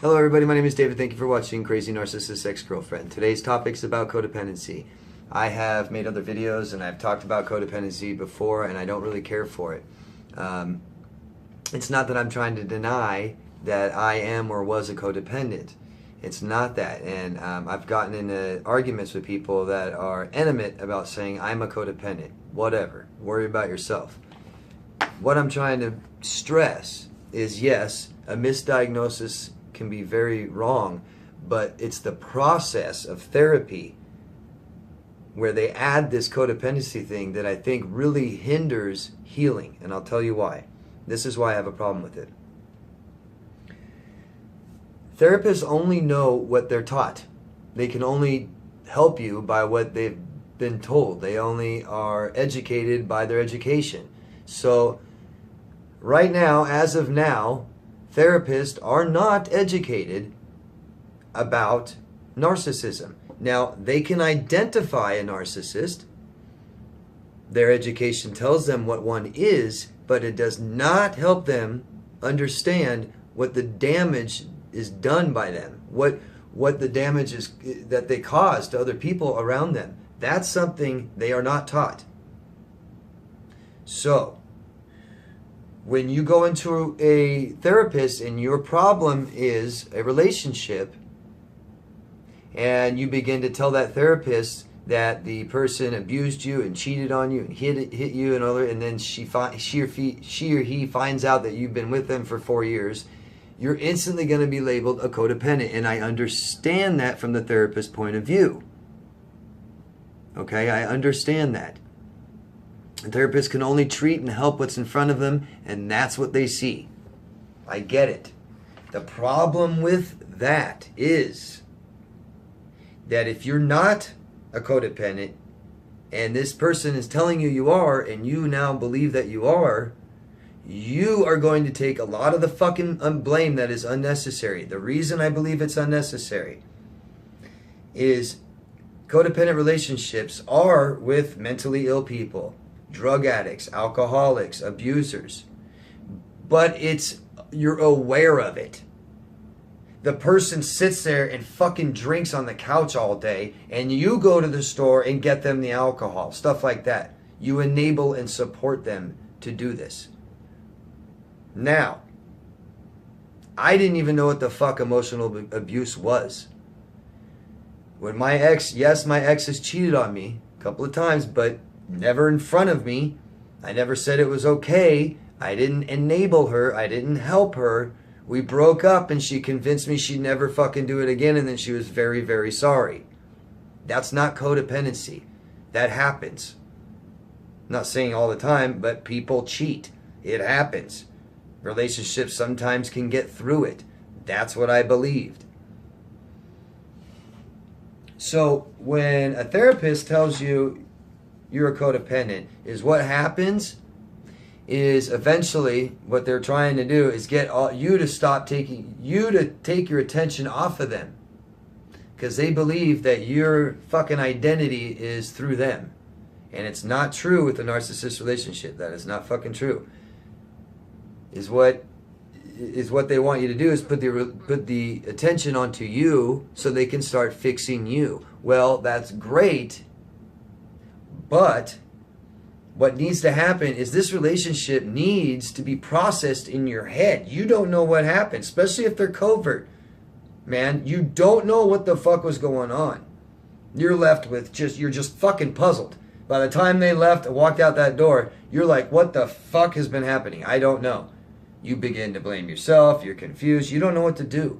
Hello everybody, my name is David. Thank you for watching Crazy Narcissist Ex-Girlfriend. Today's topic is about codependency. I have made other videos and I've talked about codependency before and I don't really care for it. It's not that I'm trying to deny that I am or was a codependent. It's not that. And I've gotten into arguments with people that are animate about saying I'm a codependent. Whatever. Worry about yourself. What I'm trying to stress is, yes, a misdiagnosis can be very wrong, but it's the process of therapy where they add this codependency thing that I think really hinders healing, and I'll tell you why. This is why I have a problem with it. Therapists only know what they're taught. They can only help you by what they've been told. They only are educated by their education. So right now, as of now, therapists are not educated about narcissism. Now, they can identify a narcissist. Their education tells them what one is, but it does not help them understand what the damage is done by them, what the damage is that they cause to other people around them. That's something they are not taught. So, when you go into a therapist and your problem is a relationship, and you begin to tell that therapist that the person abused you and cheated on you and hit you and other, and then she or he finds out that you've been with them for 4 years, you're instantly going to be labeled a codependent. And I understand that from the therapist's point of view. Okay, I understand that. A therapist can only treat and help what's in front of them, and that's what they see. I get it. The problem with that is that if you're not a codependent, and this person is telling you you are, and you now believe that you are going to take a lot of the fucking blame that is unnecessary. The reason I believe it's unnecessary is codependent relationships are with mentally ill people, drug addicts, alcoholics, abusers. But you're aware of it. The person sits there and fucking drinks on the couch all day, and you go to the store and get them the alcohol, stuff like that. You enable and support them to do this. Now, I didn't even know what the fuck emotional abuse was. When my ex has cheated on me a couple of times, but never in front of me. I never said it was okay. I didn't enable her. I didn't help her. We broke up and she convinced me she'd never fucking do it again, and then she was very, very sorry. That's not codependency. That happens. I'm not saying all the time, but people cheat. It happens. Relationships sometimes can get through it. That's what I believed. So when a therapist tells you you're a codependent, is what happens is eventually what they're trying to do is get you to take your attention off of them, because they believe that your fucking identity is through them, and it's not true with a narcissist relationship. That is not fucking true. Is what they want you to do is put the attention onto you so they can start fixing you. Well, that's great. But what needs to happen is this relationship needs to be processed in your head. You don't know what happened, especially if they're covert. Man, you don't know what the fuck was going on. You're left with you're just fucking puzzled. By the time they left and walked out that door, you're like, what the fuck has been happening? I don't know. You begin to blame yourself. You're confused. You don't know what to do.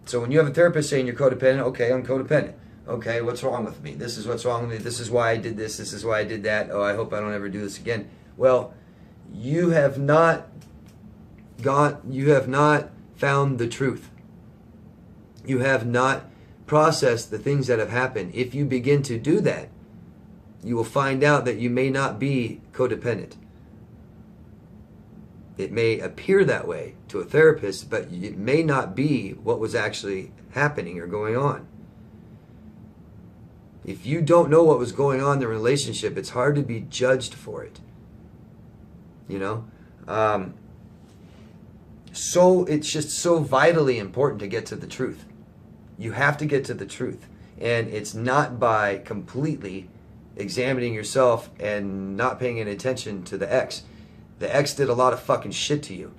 So when you have a therapist saying you're codependent, okay, I'm codependent. Okay, what's wrong with me? This is what's wrong with me. This is why I did this. This is why I did that. Oh, I hope I don't ever do this again. Well, you have not found the truth. You have not processed the things that have happened. If you begin to do that, you will find out that you may not be codependent. It may appear that way to a therapist, but it may not be what was actually happening or going on. If you don't know what was going on in the relationship, it's hard to be judged for it. You know? it's just so vitally important to get to the truth. You have to get to the truth. And it's not by completely examining yourself and not paying any attention to the ex. The ex did a lot of fucking shit to you.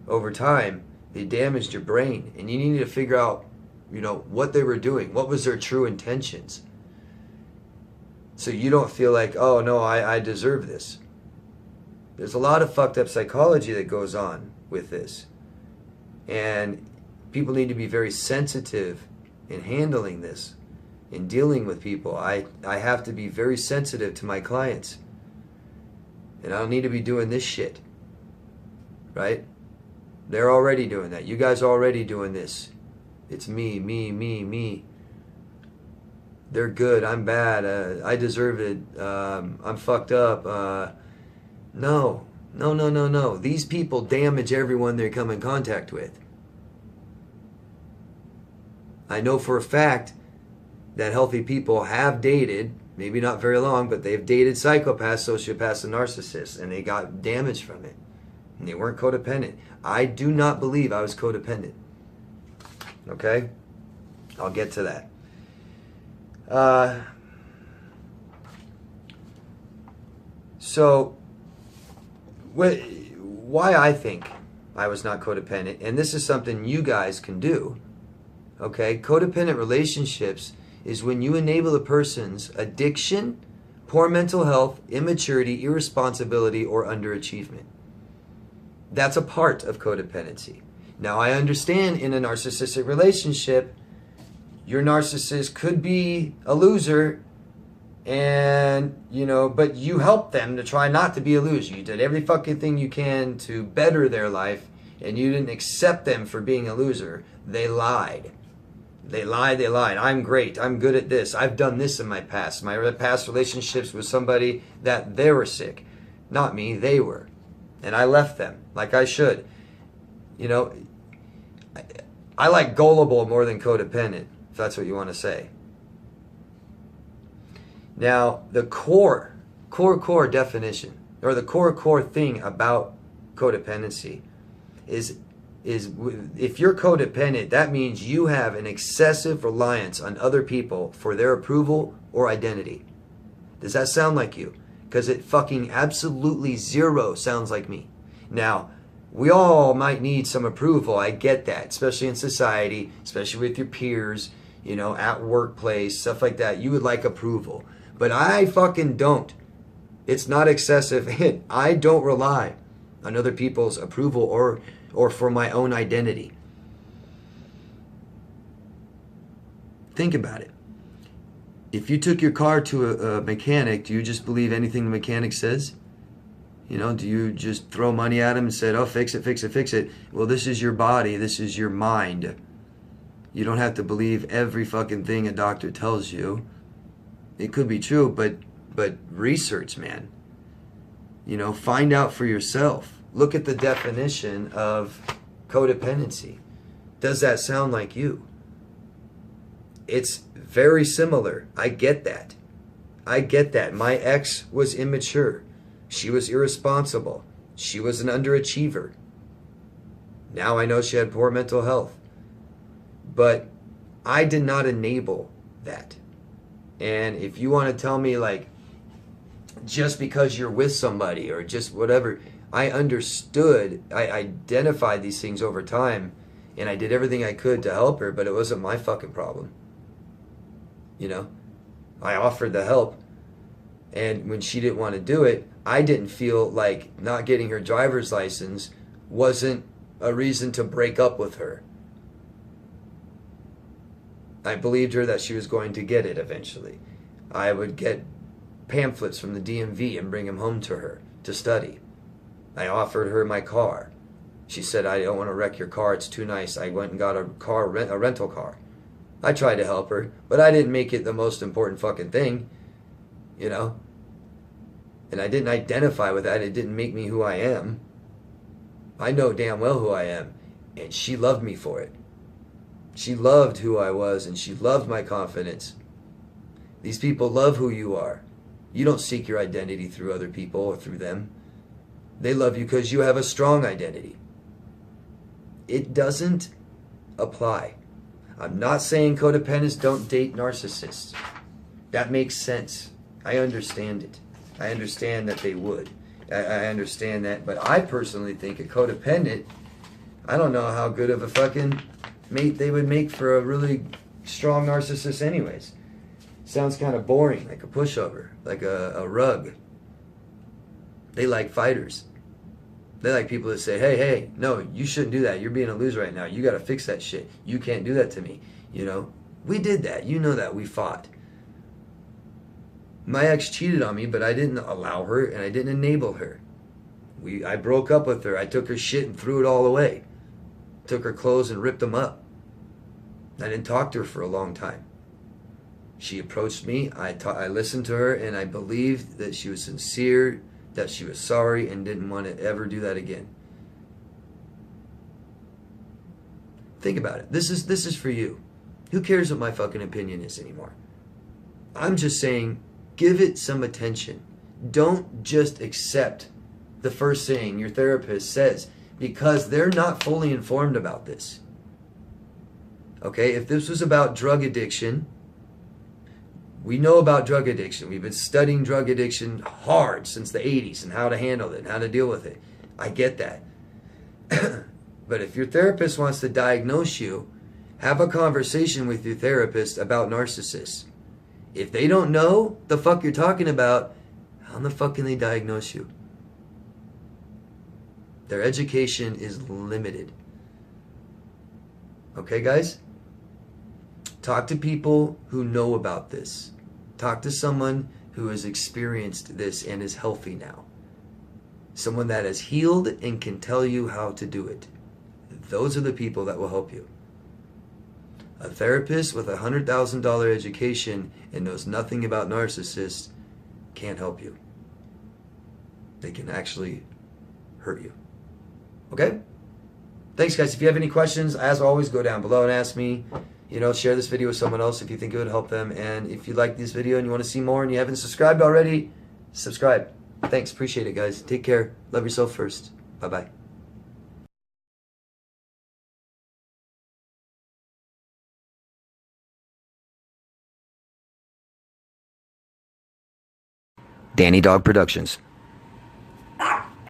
Over time, they damaged your brain. And you need to figure out, what they were doing. What was their true intentions? So you don't feel like, oh no, I deserve this. There's a lot of fucked up psychology that goes on with this. And people need to be very sensitive in handling this, in dealing with people. I have to be very sensitive to my clients. And I don't need to be doing this shit. Right? They're already doing that. You guys are already doing this. It's me, me, me, me. They're good. I'm bad. I deserve it. I'm fucked up. No. These people damage everyone they come in contact with. I know for a fact that healthy people have dated, maybe not very long, but they've dated psychopaths, sociopaths, and narcissists, and they got damaged from it. And they weren't codependent. I do not believe I was codependent. Okay? I'll get to that. So, why I think I was not codependent, and this is something you guys can do, okay? Codependent relationships is when you enable a person's addiction, poor mental health, immaturity, irresponsibility, or underachievement. That's a part of codependency. Now, I understand in a narcissistic relationship, your narcissist could be a loser, and, but you helped them to try not to be a loser. You did every fucking thing you can to better their life, and you didn't accept them for being a loser. They lied. They lied. I'm great. I'm good at this. I've done this in my past. My past relationships with somebody that they were sick. Not me, they were. And I left them, like I should. I like gullible more than codependent, if that's what you want to say. Now, the core definition, or the core thing about codependency is if you're codependent, that means you have an excessive reliance on other people for their approval or identity. Does that sound like you? Because it fucking absolutely zero sounds like me. Now, we all might need some approval. I get that, especially in society, especially with your peers, at workplace, stuff like that. You would like approval. But I fucking don't. It's not excessive. And I don't rely on other people's approval or for my own identity. Think about it. If you took your car to a mechanic, do you just believe anything the mechanic says? Do you just throw money at him and say, oh, fix it, fix it, fix it? Well, this is your body. This is your mind. You don't have to believe every fucking thing a doctor tells you. It could be true, but research, man. Find out for yourself. Look at the definition of codependency. Does that sound like you? It's very similar. I get that. My ex was immature. She was irresponsible. She was an underachiever. Now I know she had poor mental health. But I did not enable that. And if you want to tell me, like, just because you're with somebody or just whatever, I understood, I identified these things over time, and I did everything I could to help her, but it wasn't my fucking problem. I offered the help, and when she didn't want to do it, I didn't feel like not getting her driver's license wasn't a reason to break up with her. I believed her that she was going to get it eventually. I would get pamphlets from the DMV and bring them home to her to study. I offered her my car. She said, I don't want to wreck your car, it's too nice. I went and got a rental car. I tried to help her, but I didn't make it the most important fucking thing, And I didn't identify with that. It didn't make me who I am. I know damn well who I am, and she loved me for it. She loved who I was, and she loved my confidence. These people love who you are. You don't seek your identity through other people or through them. They love you because you have a strong identity. It doesn't apply. I'm not saying codependents don't date narcissists. That makes sense. I understand it. I understand that they would. I understand that. But I personally think a codependent, I don't know how good of a fucking mate they would make for a really strong narcissist anyways. Sounds kind of boring, like a pushover, like a rug. They like fighters. They like people that say, hey, no, you shouldn't do that. You're being a loser right now. You got to fix that shit. You can't do that to me. You know, we did that. You know that. We fought. My ex cheated on me, but I didn't allow her and I didn't enable her. I broke up with her. I took her shit and threw it all away. Took her clothes and ripped them up. I didn't talk to her for a long time. She approached me. I listened to her, and I believed that she was sincere, that she was sorry, and didn't want to ever do that again. Think about it. This is for you. Who cares what my fucking opinion is anymore? I'm just saying, give it some attention. Don't just accept the first thing your therapist says, because they're not fully informed about this. Okay, if this was about drug addiction, we know about drug addiction. We've been studying drug addiction hard since the 80s and how to handle it and how to deal with it. I get that. But if your therapist wants to diagnose you, have a conversation with your therapist about narcissists. If they don't know the fuck you're talking about, how in the fuck can they diagnose you? Their education is limited. Okay, guys? Talk to people who know about this. Talk to someone who has experienced this and is healthy now. Someone that has healed and can tell you how to do it. Those are the people that will help you. A therapist with a $100,000 education and knows nothing about narcissists can't help you. They can actually hurt you. Okay? Thanks, guys. If you have any questions, as always, go down below and ask me. You know, share this video with someone else if you think it would help them. And if you like this video and you want to see more and you haven't subscribed already, subscribe. Thanks. Appreciate it, guys. Take care. Love yourself first. Bye-bye. Danny Dog Productions.